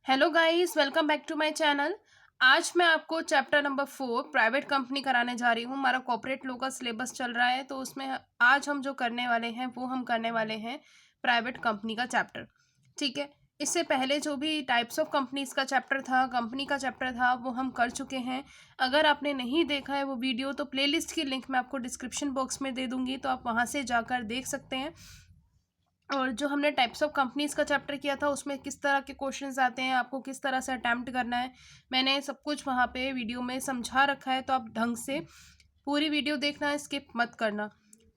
Hello guys, welcome back to my channel. आज मैं आपको चैप्टर नंबर 4 प्राइवेट कंपनी कराने जा रही हूँ। हमारा कॉर्पोरेट लॉ का सिलेबस चल रहा है, तो उसमें आज हम जो करने वाले हैं वो हम करने वाले हैं प्राइवेट कंपनी का चैप्टर। ठीक है। इससे पहले जो भी टाइप्स ऑफ कंपनीज का चैप्टर था, कंपनी का चैप्टर था, वो हम कर चुके हैं। अगर आपने नहीं देखा है वो वीडियो तो प्लेलिस्ट की लिंक मैं आपको डिस्क्रिप्शन बॉक्स में दे दूँगी, तो आप वहाँ से जाकर देख सकते हैं। और जो हमने टाइप्स ऑफ कंपनीज का चैप्टर किया था उसमें किस तरह के क्वेश्चंस आते हैं, आपको किस तरह से अटैम्प्ट करना है, मैंने सब कुछ वहाँ पे वीडियो में समझा रखा है। तो आप ढंग से पूरी वीडियो देखना, स्किप मत करना।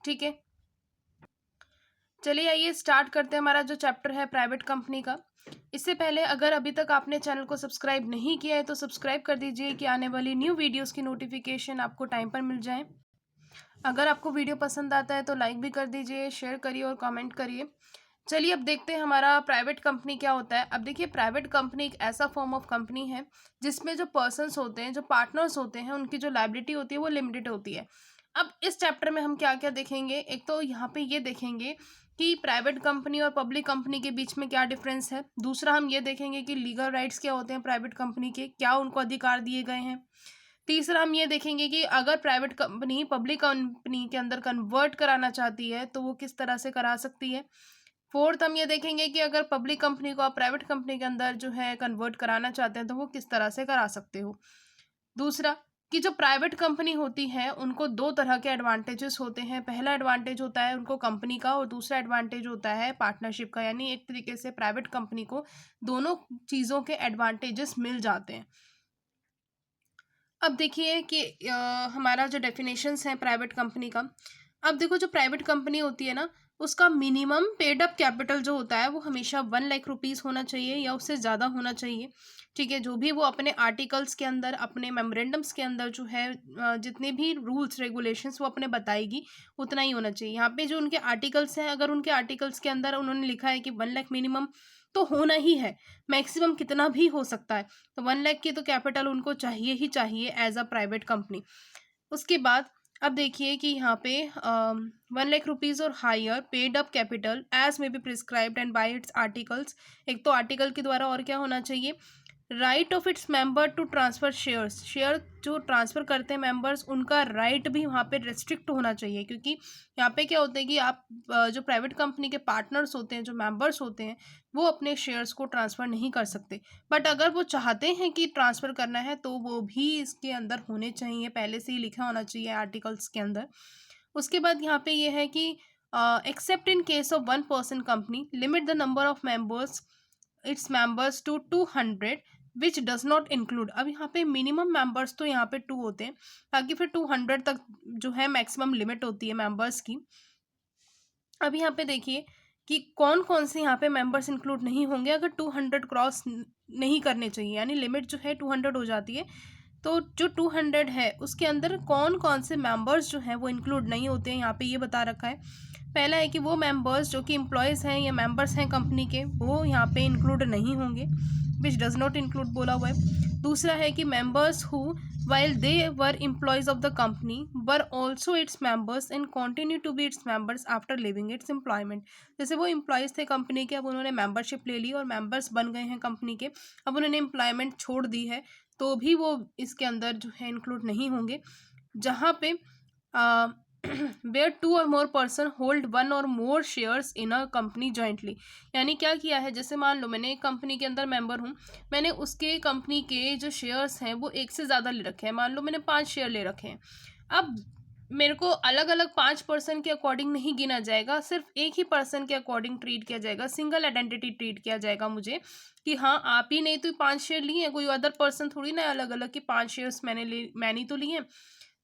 ठीक है, चलिए आइए स्टार्ट करते हैं हमारा जो चैप्टर है प्राइवेट कंपनी का। इससे पहले अगर अभी तक आपने चैनल को सब्सक्राइब नहीं किया है तो सब्सक्राइब कर दीजिए कि आने वाली न्यू वीडियोज़ की नोटिफिकेशन आपको टाइम पर मिल जाए। अगर आपको वीडियो पसंद आता है तो लाइक भी कर दीजिए, शेयर करिए और कमेंट करिए। चलिए अब देखते हैं हमारा प्राइवेट कंपनी क्या होता है। अब देखिए, प्राइवेट कंपनी एक ऐसा फॉर्म ऑफ कंपनी है जिसमें जो पर्सन्स होते हैं, जो पार्टनर्स होते हैं, उनकी जो लायबिलिटी होती है वो लिमिटेड होती है। अब इस चैप्टर में हम क्या क्या देखेंगे, एक तो यहाँ पे ये देखेंगे कि प्राइवेट कंपनी और पब्लिक कंपनी के बीच में क्या डिफरेंस है। दूसरा हम ये देखेंगे कि लीगल राइट्स क्या होते हैं प्राइवेट कंपनी के, क्या उनको अधिकार दिए गए हैं। तीसरा हम ये देखेंगे कि अगर प्राइवेट कंपनी पब्लिक कंपनी के अंदर कन्वर्ट कराना चाहती है तो वो किस तरह से करा सकती है। फोर्थ हम ये देखेंगे कि अगर पब्लिक कंपनी को आप प्राइवेट कंपनी के अंदर जो है कन्वर्ट कराना चाहते हैं तो वो किस तरह से करा सकते हो। दूसरा कि जो प्राइवेट कंपनी होती है उनको दो तरह के एडवांटेजेस होते हैं। पहला एडवांटेज होता है उनको कंपनी का, और दूसरा एडवांटेज होता है पार्टनरशिप का। यानी एक तरीके से प्राइवेट कंपनी को दोनों चीज़ों के एडवांटेजेस मिल जाते हैं। अब देखिए कि हमारा जो डेफिनेशंस है प्राइवेट कंपनी का। अब देखो, जो प्राइवेट कंपनी होती है ना, उसका मिनिमम पेड अप कैपिटल जो होता है वो हमेशा 1 लाख रुपीज़ होना चाहिए या उससे ज़्यादा होना चाहिए। ठीक है, जो भी वो अपने आर्टिकल्स के अंदर, अपने मेमोरेंडम्स के अंदर जो है जितने भी रूल्स रेगुलेशंस वो अपने बताएगी उतना ही होना चाहिए। यहाँ पे जो उनके आर्टिकल्स हैं, अगर उनके आर्टिकल्स के अंदर उन्होंने लिखा है कि 1 लाख मिनिमम, तो होना ही है। मैक्सिमम कितना भी हो सकता है, तो 1 लाख की तो कैपिटल उनको चाहिए ही चाहिए एज अ प्राइवेट कंपनी। उसके बाद अब देखिए कि यहाँ पे 1 लाख रुपीज़ और higher paid up capital as में be prescribed and by its articles. एक तो आर्टिकल के द्वारा और क्या होना चाहिए, right of its member to transfer shares. Share जो ट्रांसफर करते हैं मेंबर्स, उनका राइट भी वहाँ पे रेस्ट्रिक्ट होना चाहिए। क्योंकि यहाँ पे क्या होता है कि आप जो प्राइवेट कंपनी के पार्टनर्स होते हैं, जो मेंबर्स होते हैं, वो अपने शेयर्स को ट्रांसफ़र नहीं कर सकते। बट अगर वो चाहते हैं कि ट्रांसफ़र करना है तो वो भी इसके अंदर होने चाहिए, पहले से ही लिखा होना चाहिए आर्टिकल्स के अंदर। उसके बाद यहाँ पे ये है कि except in case of 1 person company limit the number of members its members to 200 which does not include. अब यहाँ पे मिनिमम मेंबर्स तो यहाँ पे 2 होते हैं, ताकि फिर 200 तक जो है मैक्सिमम लिमिट होती है मेंबर्स की। अब यहाँ पे देखिए कि कौन कौन से यहाँ पे मेंबर्स इंक्लूड नहीं होंगे अगर 200 क्रॉस नहीं करने चाहिए, यानी लिमिट जो है 200 हो जाती है। तो जो 200 है उसके अंदर कौन कौन से मेंबर्स जो हैं वो इंक्लूड नहीं होते हैं, यहाँ पे ये बता रखा है। पहला है कि वो मेंबर्स जो कि एम्प्लॉयज़ हैं या मेंबर्स हैं कंपनी के, वो यहाँ पे इंक्लूड नहीं होंगे, विच डज नॉट इंक्लूड बोला हुआ है। दूसरा है कि members who while they were employees of the company were also its members and continue to be its members after leaving its employment। जैसे वो एम्प्लॉयज़ थे कंपनी के, अब उन्होंने मेंबरशिप ले ली और मेंबर्स बन गए हैं कंपनी के, अब उन्होंने एम्प्लॉयमेंट छोड़ दी है, तो भी वो इसके अंदर जो है इंक्लूड नहीं होंगे। जहाँ पे where 2 or more person hold 1 or more shares in a company jointly. यानी क्या किया है, जैसे मान लो मैंने एक कंपनी के अंदर मेंबर हूँ, मैंने उसके कंपनी के जो शेयर्स हैं वो एक से ज़्यादा ले रखे हैं। मान लो मैंने 5 शेयर ले रखे हैं। अब मेरे को अलग अलग 5 पर्सन के अकॉर्डिंग नहीं गिना जाएगा, सिर्फ एक ही पर्सन के अकॉर्डिंग ट्रीट किया जाएगा, सिंगल आइडेंटिटी ट्रीट किया जाएगा मुझे, कि हाँ आप ही नहीं तो 5 शेयर लिए हैं, कोई अदर पर्सन थोड़ी ना अलग अलग कि 5 शेयर्स मैंने तो लिए हैं।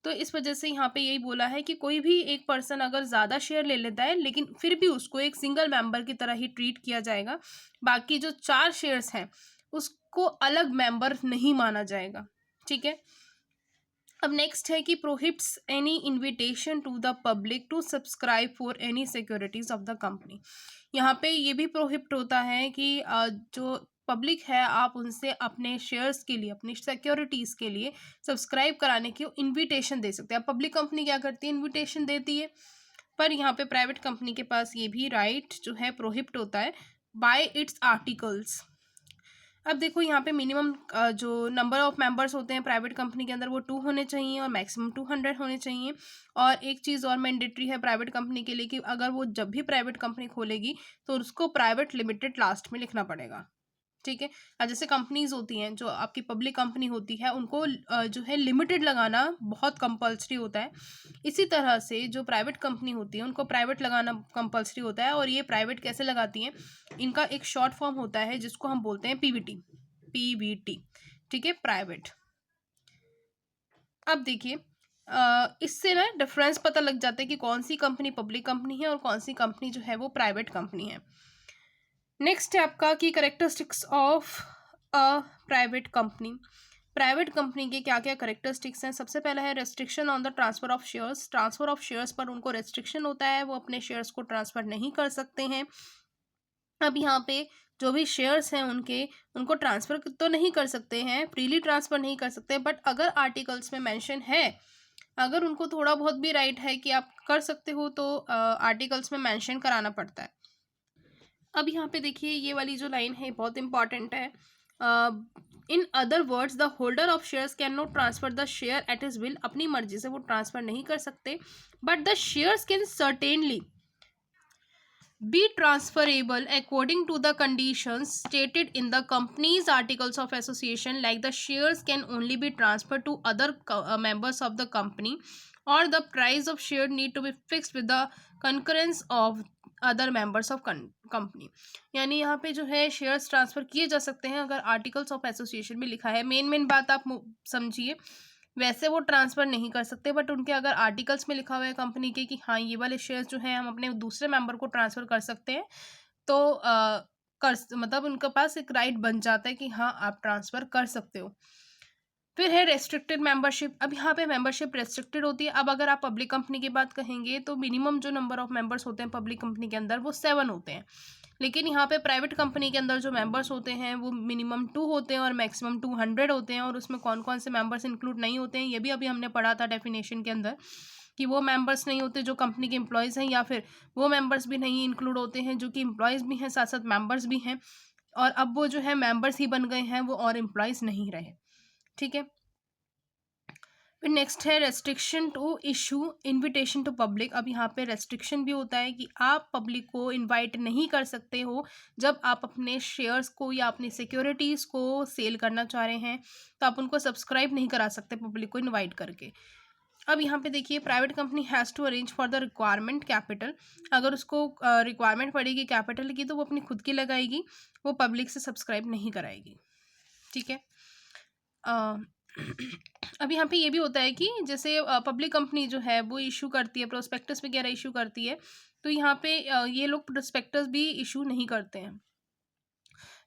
तो इस वजह से यहाँ पे यही बोला है कि कोई भी एक पर्सन अगर ज़्यादा शेयर ले लेता है लेकिन फिर भी उसको एक सिंगल मेंबर की तरह ही ट्रीट किया जाएगा, बाकी जो 4 शेयर्स हैं उसको अलग मेंबर नहीं माना जाएगा। ठीक है। अब नेक्स्ट है कि prohibits any invitation to the public to subscribe for any securities of the company. यहाँ पे ये भी प्रोहिबिट होता है कि जो पब्लिक है आप उनसे अपने शेयर्स के लिए, अपनी सिक्योरिटीज़ के लिए सब्सक्राइब कराने की इनविटेशन दे सकते हैं। अब पब्लिक कंपनी क्या करती है, इनविटेशन देती है, पर यहाँ पे प्राइवेट कंपनी के पास ये भी राइट जो है प्रोहिबिट होता है बाय इट्स आर्टिकल्स। अब देखो यहाँ पे मिनिमम जो नंबर ऑफ मेंबर्स होते हैं प्राइवेट कंपनी के अंदर वो 2 होने चाहिए और मैक्सिमम 200 होने चाहिए। और एक चीज़ और मैंडेटरी है प्राइवेट कंपनी के लिए कि अगर वो जब भी प्राइवेट कंपनी खोलेगी तो उसको प्राइवेट लिमिटेड लास्ट में लिखना पड़ेगा। ठीक है। जैसे कंपनीज होती हैं जो आपकी पब्लिक कंपनी होती है उनको जो है लिमिटेड लगाना बहुत कंपलसरी होता है। इसी तरह से जो प्राइवेट कंपनी होती है उनको प्राइवेट लगाना कंपलसरी होता है। और ये प्राइवेट कैसे लगाती हैं, इनका एक शॉर्ट फॉर्म होता है जिसको हम बोलते हैं पीवीटी। पीवीटी, ठीक है, प्राइवेट। अब देखिए इससे ना डिफरेंस पता लग जाता है कि कौन सी कंपनी पब्लिक कंपनी है और कौन सी कंपनी जो है वो प्राइवेट कंपनी है। नेक्स्ट है आपका की characteristics of a private company. Private company के क्या क्या करेक्टरिस्टिक्स हैं। सबसे पहला है restriction on the transfer of shares. Transfer of shares पर उनको रेस्ट्रिक्शन होता है, वो अपने शेयर्स को ट्रांसफर नहीं कर सकते हैं। अब यहाँ पे जो भी शेयर्स हैं उनको ट्रांसफर तो नहीं कर सकते हैं, फ्रीली ट्रांसफर नहीं कर सकते, बट अगर आर्टिकल्स में मेंशन है, अगर उनको थोड़ा बहुत भी राइट है कि आप कर सकते हो तो आर्टिकल्स में मेंशन कराना पड़ता है। अब यहाँ पे देखिए ये वाली जो लाइन है बहुत इंपॉर्टेंट है। In other words the holder of shares can not transfer the share at his will. अपनी मर्जी से वो ट्रांसफर नहीं कर सकते, but the shares can certainly be transferable according to the conditions stated in the company's articles of association, like the shares can only be transferred to other members of the company, or the price of share need to be fixed with the concurrence of other members of company. यानी यहाँ पे जो है shares transfer किए जा सकते हैं अगर आर्टिकल्स ऑफ एसोसिएशन में लिखा है। मेन बात आप समझिए, वैसे वो ट्रांसफ़र नहीं कर सकते, बट उनके अगर आर्टिकल्स में लिखा हुआ है कंपनी के कि हाँ ये वाले शेयर्स जो हैं हम अपने दूसरे मेंबर को ट्रांसफ़र कर सकते हैं, तो मतलब उनके पास एक राइट बन जाता है कि हाँ आप ट्रांसफ़र कर सकते हो। फिर है रेस्ट्रिक्टेड मेंबरशिप। अब यहाँ पे मेंबरशिप रेस्ट्रिक्टेड होती है। अब अगर आप पब्लिक कंपनी की बात कहेंगे तो मिनिमम जो नंबर ऑफ मेंबर्स होते हैं पब्लिक कंपनी के अंदर वो 7 होते हैं, लेकिन यहाँ पे प्राइवेट कंपनी के अंदर जो मेंबर्स होते हैं वो मिनिमम 2 होते हैं और मैक्सिमम 200 होते हैं। और उसमें कौन कौन से मेंबर्स इंक्लूड नहीं होते हैं ये भी अभी हमने पढ़ा था डेफिनेशन के अंदर, कि वो मेंबर्स नहीं होते जो कंपनी के एम्प्लॉयज़ हैं, या फिर वो मेंबर्स भी नहीं इंक्लूड होते हैं जो कि एम्प्लॉयज़ भी हैं साथ साथ मेंबर्स भी हैं, और अब वो जो है मेंबर्स ही बन गए हैं, वो और एम्प्लॉयज़ नहीं रहे। ठीक है। फिर नेक्स्ट है restriction to issue invitation to public. अब यहाँ पे रेस्ट्रिक्शन भी होता है कि आप पब्लिक को इनवाइट नहीं कर सकते हो जब आप अपने शेयर्स को या अपनी सिक्योरिटीज़ को सेल करना चाह रहे हैं, तो आप उनको सब्सक्राइब नहीं करा सकते पब्लिक को इनवाइट करके। अब यहाँ पे देखिए private company has to arrange for the requirement capital. अगर उसको रिक्वायरमेंट पड़ेगी कैपिटल की तो वो अपनी खुद की लगाएगी, वो पब्लिक से सब्सक्राइब नहीं कराएगी। ठीक है। अब यहाँ पे ये भी होता है कि जैसे पब्लिक कंपनी जो है वो इशू करती है प्रोस्पेक्टस वगैरह इशू करती है, तो यहाँ पे ये लोग प्रोस्पेक्टस भी इशू नहीं करते हैं।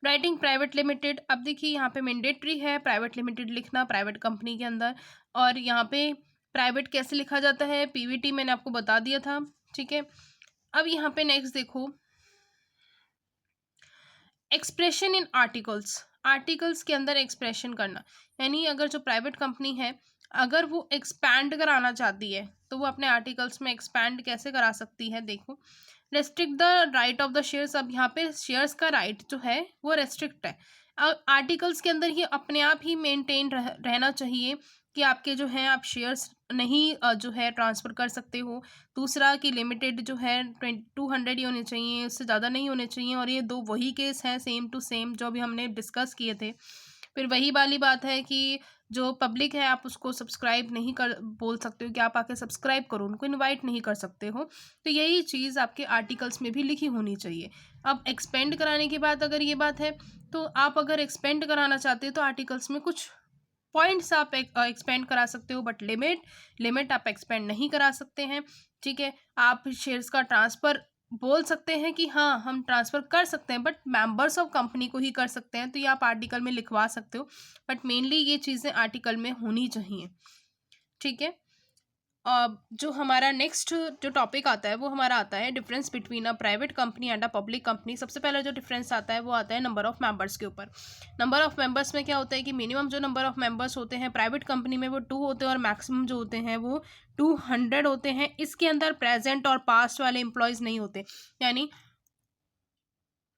Writing private limited. अब देखिए यहाँ पे मैंडेटरी है प्राइवेट लिमिटेड लिखना प्राइवेट कंपनी के अंदर, और यहाँ पे प्राइवेट कैसे लिखा जाता है पीवीटी मैंने आपको बता दिया था। ठीक है। अब यहाँ पे नेक्स्ट देखो एक्सप्रेशन इन आर्टिकल्स। आर्टिकल्स के अंदर एक्सप्रेशन करना, यानी अगर जो प्राइवेट कंपनी है अगर वो एक्सपैंड कराना चाहती है तो वो अपने आर्टिकल्स में एक्सपैंड कैसे करा सकती है। देखो restrict the right of the shares. अब यहाँ पे शेयर्स का राइट जो है वो रेस्ट्रिक्ट है। आर्टिकल्स के अंदर ही अपने आप ही मेंटेन रहना चाहिए कि आपके जो हैं आप शेयर्स नहीं जो है ट्रांसफ़र कर सकते हो। दूसरा कि लिमिटेड जो है 200 ही होने चाहिए, उससे ज़्यादा नहीं होने चाहिए। और ये दो वही केस हैं सेम टू सेम जो भी हमने डिस्कस किए थे। फिर वही वाली बात है कि जो पब्लिक है आप उसको सब्सक्राइब नहीं कर बोल सकते हो कि आप आके सब्सक्राइब करो, उनको इनवाइट नहीं कर सकते हो। तो यही चीज़ आपके आर्टिकल्स में भी लिखी होनी चाहिए। अब एक्सपेंड कराने की बात अगर ये बात है तो आप अगर एक्सपेंड कराना चाहते हो तो आर्टिकल्स में कुछ पॉइंट्स आप एक्सपेंड करा सकते हो, बट लिमिट आप एक्सपेंड नहीं करा सकते हैं। ठीक है। आप शेयर्स का ट्रांसफ़र बोल सकते हैं कि हाँ हम ट्रांसफ़र कर सकते हैं, बट मेंबर्स ऑफ कंपनी को ही कर सकते हैं, तो ये आप आर्टिकल में लिखवा सकते हो, बट मेनली ये चीज़ें आर्टिकल में होनी चाहिए। ठीक है। जो हमारा नेक्स्ट जो टॉपिक आता है वो हमारा आता है difference between a private company and a public company. सबसे पहला जो डिफरेंस आता है वो आता है नंबर ऑफ़ मेंबर्स के ऊपर। नंबर ऑफ़ मेंबर्स में क्या होता है कि मिनिमम जो नंबर ऑफ़ मेंबर्स होते हैं प्राइवेट कंपनी में वो 2 होते हैं और मैक्सिमम जो होते हैं वो 200 होते हैं। इसके अंदर प्रेजेंट और पास्ट वाले एम्प्लॉयज़ नहीं होते, यानी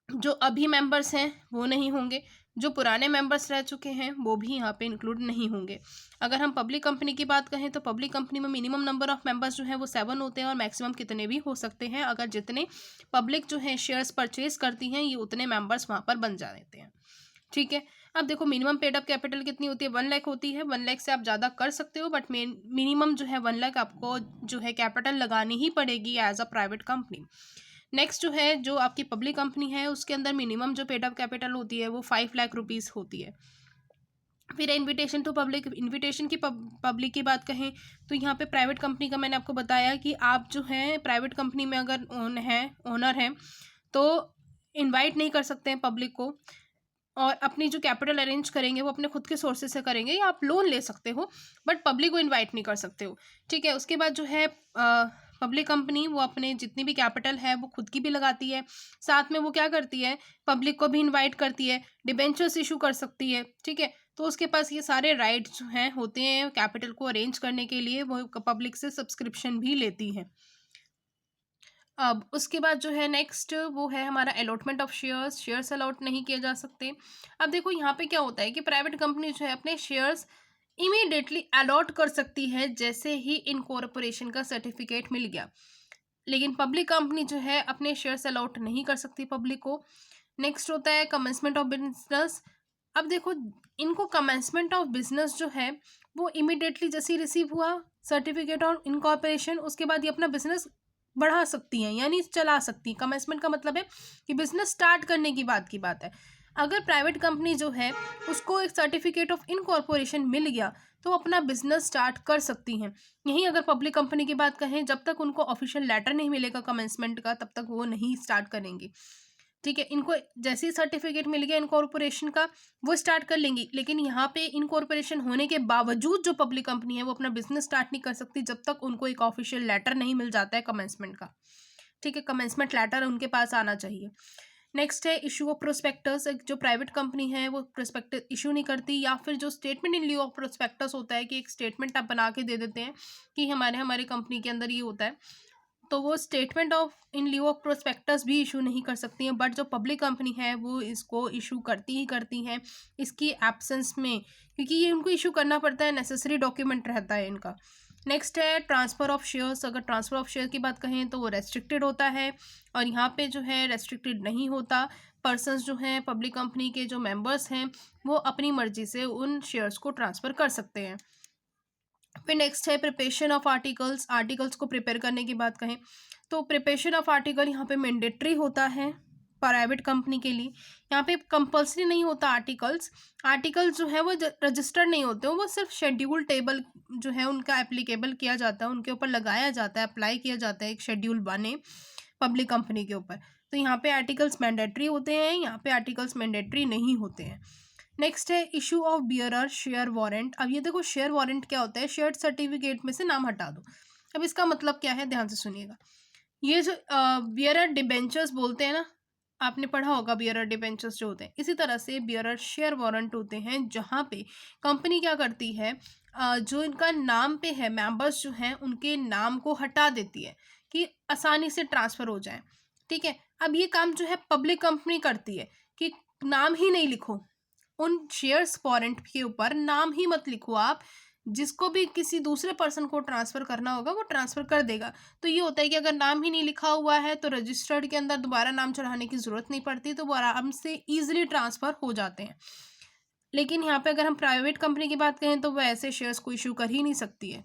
जो अभी मेंबर्स हैं वो नहीं होंगे, जो पुराने मेंबर्स रह चुके हैं वो भी यहाँ पे इंक्लूड नहीं होंगे। अगर हम पब्लिक कंपनी की बात कहें तो पब्लिक कंपनी में मिनिमम नंबर ऑफ मेंबर्स जो है वो 7 होते हैं और मैक्सिमम कितने भी हो सकते हैं। अगर जितने पब्लिक जो है शेयर्स परचेज करती हैं ये उतने मेंबर्स वहाँ पर बन जाते हैं। ठीक है। अब देखो मिनिमम पेड अप कैपिटल कितनी होती है, 1 लाख होती है। 1 लाख से आप ज़्यादा कर सकते हो बट मिनिमम जो है 1 लाख आपको जो है कैपिटल लगानी ही पड़ेगी as a private company. Next जो है जो आपकी पब्लिक कंपनी है उसके अंदर मिनिमम जो पेड अप कैपिटल होती है वो 5 लाख रुपीज़ होती है। फिर इनविटेशन टू पब्लिक, इनविटेशन की पब्लिक की बात कहें तो यहाँ पे प्राइवेट कंपनी का मैंने आपको बताया कि आप जो है प्राइवेट कंपनी में अगर ओनर हैं तो इनवाइट नहीं कर सकते हैं पब्लिक को, और अपनी जो कैपिटल अरेंज करेंगे वो अपने खुद के सोर्सेज से करेंगे या आप लोन ले सकते हो बट पब्लिक को इनवाइट नहीं कर सकते हो। ठीक है। उसके बाद जो है पब्लिक कंपनी वो अपने जितनी भी कैपिटल है वो खुद की भी लगाती है, साथ में वो क्या करती है पब्लिक को भी इनवाइट करती है, डिबेंचर्स इशू कर सकती है। ठीक है। तो उसके पास ये सारे राइट्स जो हैं होते हैं कैपिटल को अरेंज करने के लिए, वो पब्लिक से सब्सक्रिप्शन भी लेती है। अब उसके बाद जो है नेक्स्ट वो है हमारा allotment of shares. Shares allot नहीं किए जा सकते। अब देखो यहाँ पे क्या होता है कि प्राइवेट कंपनी जो है अपने शेयर्स इमीडिएटली अलॉट कर सकती है जैसे ही इनकॉर्पोरेशन का सर्टिफिकेट मिल गया, लेकिन पब्लिक कंपनी जो है अपने शेयर्स अलॉट नहीं कर सकती पब्लिक को। नेक्स्ट होता है कमेंसमेंट ऑफ बिजनेस। अब देखो इनको कमेंसमेंट ऑफ बिजनेस जो है वो इमीडिएटली जैसे ही रिसीव हुआ सर्टिफिकेट ऑन इनकॉर्पोरेशन उसके बाद ये अपना बिजनेस बढ़ा सकती हैं यानी चला सकती हैं। कमेंसमेंट का मतलब है कि बिजनेस स्टार्ट करने की बात है। अगर प्राइवेट कंपनी जो है उसको एक सर्टिफिकेट ऑफ इनकॉर्पोरेशन मिल गया तो अपना बिजनेस स्टार्ट कर सकती हैं। यहीं अगर पब्लिक कंपनी की बात कहें जब तक उनको ऑफिशियल लेटर नहीं मिलेगा कमेंसमेंट का तब तक वो नहीं स्टार्ट करेंगी। ठीक है। इनको जैसे ही सर्टिफिकेट मिल गया इनकॉर्पोरेशन का वो स्टार्ट कर लेंगी, लेकिन यहाँ पे इनकॉर्पोरेशन होने के बावजूद जो पब्लिक कंपनी है वो अपना बिजनेस स्टार्ट नहीं कर सकती जब तक उनको एक ऑफिशियल लेटर नहीं मिल जाता है कमेंसमेंट का। ठीक है। कमेंसमेंट लेटर उनके पास आना चाहिए। नेक्स्ट है इशू ऑफ प्रोस्पेक्टस। जो प्राइवेट कंपनी है वो प्रोस्पेक्टस इशू नहीं करती, या फिर जो statement in lieu of prospectus होता है कि एक स्टेटमेंट आप बना के दे देते हैं कि हमारे हमारी कंपनी के अंदर ये होता है, तो वो statement of in lieu of prospectus भी इशू नहीं कर सकती हैं। बट जो पब्लिक कंपनी है वो इसको इशू करती ही करती हैं इसकी एब्सेंस में, क्योंकि ये उनको इशू करना पड़ता है, नेसेसरी डॉक्यूमेंट रहता है इनका। नेक्स्ट है ट्रांसफ़र ऑफ शेयर्स। अगर ट्रांसफ़र ऑफ शेयर की बात कहें तो वो रेस्ट्रिक्टेड होता है और यहाँ पे जो है रेस्ट्रिक्टेड नहीं होता। पर्सन्स जो हैं पब्लिक कंपनी के जो मेंबर्स हैं वो अपनी मर्जी से उन शेयर्स को ट्रांसफ़र कर सकते हैं। फिर नेक्स्ट है प्रिपरेशन ऑफ आर्टिकल्स। आर्टिकल्स को प्रिपेयर करने की बात कहें तो प्रिपरेशन ऑफ आर्टिकल यहाँ पे मैंडेटरी होता है प्राइवेट कंपनी के लिए। यहाँ पे कंपल्सरी नहीं होता आर्टिकल्स। आर्टिकल्स जो है वो रजिस्टर्ड नहीं होते, वो सिर्फ शेड्यूल टेबल जो है उनका एप्लीकेबल किया जाता है, उनके ऊपर लगाया जाता है, अप्लाई किया जाता है, एक शेड्यूल बने पब्लिक कंपनी के ऊपर। तो यहाँ पे आर्टिकल्स मैंडेटरी होते हैं, यहाँ पे आर्टिकल्स मैंडेटरी नहीं होते हैं। नेक्स्ट है issue of bearer share warrant. अब ये देखो शेयर वारंट क्या होता है, शेयर सर्टिफिकेट में से नाम हटा दो। अब इसका मतलब क्या है ध्यान से सुनिएगा। ये जो बियरर डिबेंचर्स बोलते हैं ना, आपने पढ़ा होगा बियरर डिबेंचर्स जो होते हैं, इसी तरह से बियरर शेयर वारंट होते हैं जहाँ पे कंपनी क्या करती है जो इनका नाम पे है मेंबर्स जो हैं उनके नाम को हटा देती है कि आसानी से ट्रांसफ़र हो जाए। ठीक है। अब ये काम जो है पब्लिक कंपनी करती है कि नाम ही नहीं लिखो उन शेयर्स वारंट के ऊपर, नाम ही मत लिखो आप, जिसको भी किसी दूसरे पर्सन को ट्रांसफ़र करना होगा वो ट्रांसफ़र कर देगा। तो ये होता है कि अगर नाम ही नहीं लिखा हुआ है तो रजिस्टर्ड के अंदर दोबारा नाम चढ़ाने की ज़रूरत नहीं पड़ती, तो वो आराम से ईजिली ट्रांसफ़र हो जाते हैं। लेकिन यहाँ पे अगर हम प्राइवेट कंपनी की बात करें तो वो ऐसे शेयर्स को इशू कर ही नहीं सकती है,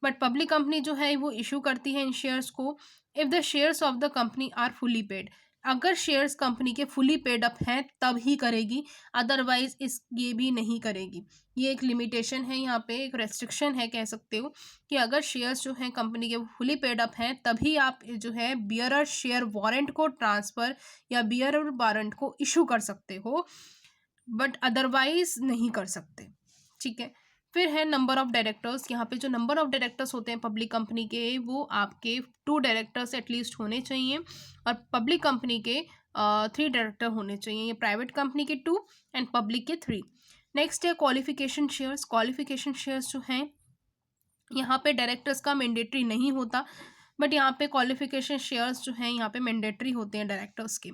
बट पब्लिक कंपनी जो है वो इशू करती है इन शेयर्स को if the shares of the company are fully paid. अगर शेयर्स कंपनी के फुली पेड अप हैं तब ही करेगी, अदरवाइज इस ये भी नहीं करेगी। ये एक लिमिटेशन है, यहाँ पे एक रेस्ट्रिक्शन है कह सकते हो कि अगर शेयर्स जो हैं कंपनी के फुली पेड अप हैं तभी आप जो है बियरर शेयर वारंट को ट्रांसफ़र या बियरर वारंट को इशू कर सकते हो, बट अदरवाइज नहीं कर सकते। ठीक है। फिर है नंबर ऑफ डायरेक्टर्स। यहाँ पे जो नंबर ऑफ डायरेक्टर्स होते हैं पब्लिक कंपनी के वो आपके 2 डायरेक्टर्स एटलीस्ट होने चाहिए और पब्लिक कंपनी के 3 डायरेक्टर होने चाहिए। ये प्राइवेट कंपनी के 2 एंड पब्लिक के 3। नेक्स्ट है क्वालिफिकेशन शेयर्स। क्वालिफिकेशन शेयर्स जो हैं यहाँ पे डायरेक्टर्स का मैंडेटरी नहीं होता, बट यहाँ पे क्वालिफिकेशन शेयर्स जो हैं यहाँ पे मैंडेटरी होते हैं डायरेक्टर्स के।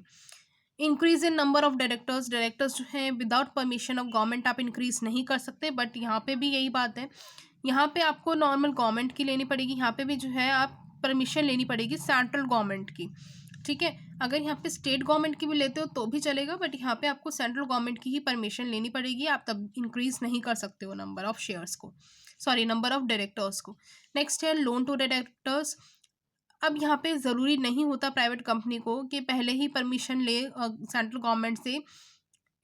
Increase in number of directors, directors जो हैं विदाउट परमिशन ऑफ गवर्नमेंट आप इंक्रीज नहीं कर सकते, बट यहाँ पे भी यही बात है, यहाँ पे आपको नॉर्मल गवर्नमेंट की लेनी पड़ेगी, यहाँ पे भी जो है आप परमिशन लेनी पड़ेगी सेंट्रल गवर्नमेंट की, ठीक है। अगर यहाँ पे स्टेट गवर्नमेंट की भी लेते हो तो भी चलेगा, बट यहाँ पे आपको सेंट्रल गवर्नमेंट की ही परमिशन लेनी पड़ेगी, आप तब इंक्रीज नहीं कर सकते हो नंबर ऑफ शेयर्स को, सॉरी नंबर ऑफ डायरेक्टर्स को। नेक्स्ट है लोन टू डायरेक्टर्स। अब यहाँ पे ज़रूरी नहीं होता प्राइवेट कंपनी को कि पहले ही परमिशन ले सेंट्रल गवर्नमेंट से।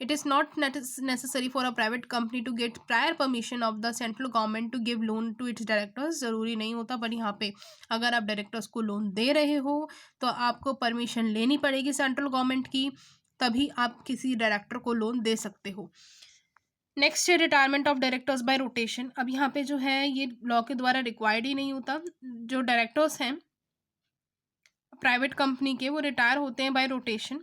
It is not necessary for a private company to get prior permission of the central government to give loan to its directors, ज़रूरी नहीं होता, बट यहाँ पे अगर आप डायरेक्टर्स को लोन दे रहे हो तो आपको परमिशन लेनी पड़ेगी सेंट्रल गवर्नमेंट की, तभी आप किसी डायरेक्टर को लोन दे सकते हो। नेक्स्ट है retirement of directors bye rotation. अब यहाँ पे जो है ये लॉ के द्वारा रिक्वायर्ड ही नहीं होता, जो डायरेक्टर्स हैं प्राइवेट कंपनी के वो रिटायर होते हैं बाय रोटेशन।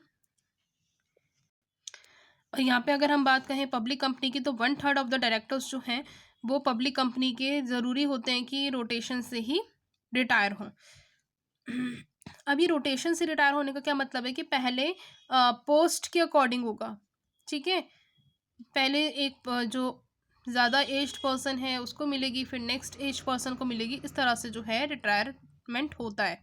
और यहाँ पे अगर हम बात करें पब्लिक कंपनी की तो 1/3 ऑफ द डायरेक्टर्स जो हैं वो पब्लिक कंपनी के ज़रूरी होते हैं कि रोटेशन से ही रिटायर हों। अभी रोटेशन से रिटायर होने का क्या मतलब है कि पहले पोस्ट के अकॉर्डिंग होगा, ठीक है। पहले एक जो ज़्यादा एज्ड पर्सन है उसको मिलेगी, फिर नेक्स्ट एज्ड पर्सन को मिलेगी, इस तरह से जो है रिटायरमेंट होता है।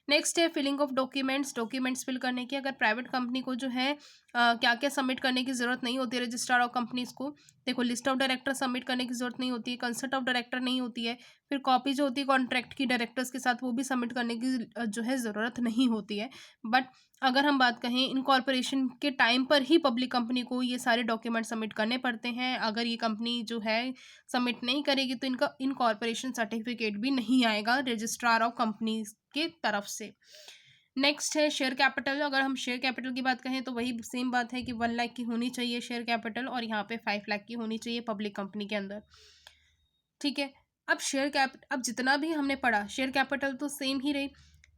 नेक्स्ट है filling of documents, documents fill करने की। अगर प्राइवेट कंपनी को जो है क्या क्या सबमिट करने की ज़रूरत नहीं होती है रजिस्ट्रार ऑफ कंपनीज को, देखो लिस्ट ऑफ डायरेक्टर सबमिट करने की ज़रूरत नहीं होती है, कंसल्ट ऑफ डायरेक्टर नहीं होती है, फिर कॉपी जो होती है कॉन्ट्रैक्ट की डायरेक्टर्स के साथ वो भी सबमिट करने की जो है ज़रूरत नहीं होती है। बट अगर हम बात कहें इनकॉर्पोरेशन के टाइम पर ही पब्लिक कंपनी को ये सारे डॉक्यूमेंट सबमिट करने पड़ते हैं, अगर ये कंपनी जो है सबमिट नहीं करेगी तो इनका इनकॉर्पोरेशन सर्टिफिकेट भी नहीं आएगा रजिस्ट्रार ऑफ कंपनीज के तरफ से। नेक्स्ट है शेयर कैपिटल। अगर हम शेयर कैपिटल की बात कहें तो वही सेम बात है कि 1 लाख की होनी चाहिए शेयर कैपिटल, और यहाँ पे 5 लाख की होनी चाहिए पब्लिक कंपनी के अंदर, ठीक है। अब अब जितना भी हमने पढ़ा शेयर कैपिटल तो सेम ही रही,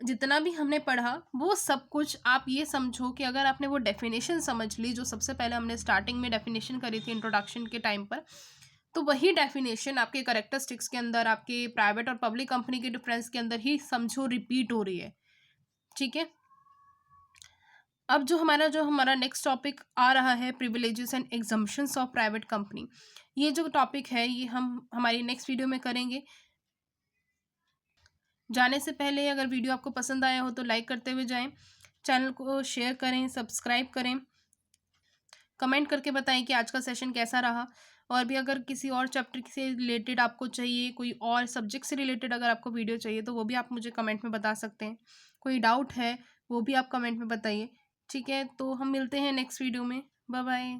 जितना भी हमने पढ़ा वो सब कुछ आप ये समझो कि अगर आपने वो डेफिनेशन समझ ली जो सबसे पहले हमने स्टार्टिंग में डेफिनेशन करी थी इंट्रोडक्शन के टाइम पर, तो वही डेफिनेशन आपके करेक्टरिस्टिक्स के अंदर, आपके प्राइवेट और पब्लिक कंपनी के डिफरेंस के अंदर ही समझो रिपीट हो रही है, ठीक है। अब जो हमारा नेक्स्ट टॉपिक आ रहा है privileges and exemptions of private company, ये जो टॉपिक है ये हम हमारी नेक्स्ट वीडियो में करेंगे। जाने से पहले अगर वीडियो आपको पसंद आया हो तो लाइक करते हुए जाएं, चैनल को शेयर करें, सब्सक्राइब करें, कमेंट करके बताएं कि आज का सेशन कैसा रहा। और भी अगर किसी और चैप्टर से रिलेटेड आपको चाहिए, कोई और सब्जेक्ट से रिलेटेड अगर आपको वीडियो चाहिए तो वो भी आप मुझे कमेंट में बता सकते हैं। कोई डाउट है वो भी आप कमेंट में बताइए, ठीक है। तो हम मिलते हैं नेक्स्ट वीडियो में, बाय बाय।